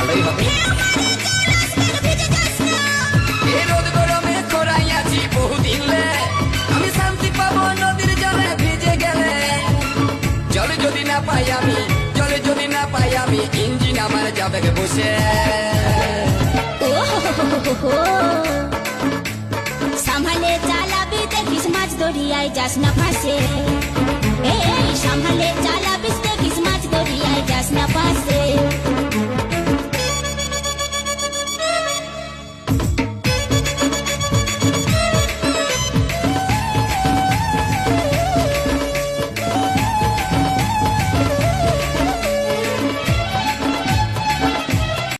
ভালোই হবে। এই রোদ গরমে খরাই আছি বহুদিন, আমি শান্তি পাবো নদীর জলে ভিজে গেলে। জলে যদি না পাই আমি, জলে যদি না পাই আমি, ইঞ্জিন আমার যাবে বসে। সামহালে চালাবি দেখিস মাছ দরিয়ায় যাস না ফাঁসে। এই সামহালে চালাবিস দেখিস মাছ দরিয়ায় যাস না ফাঁসে।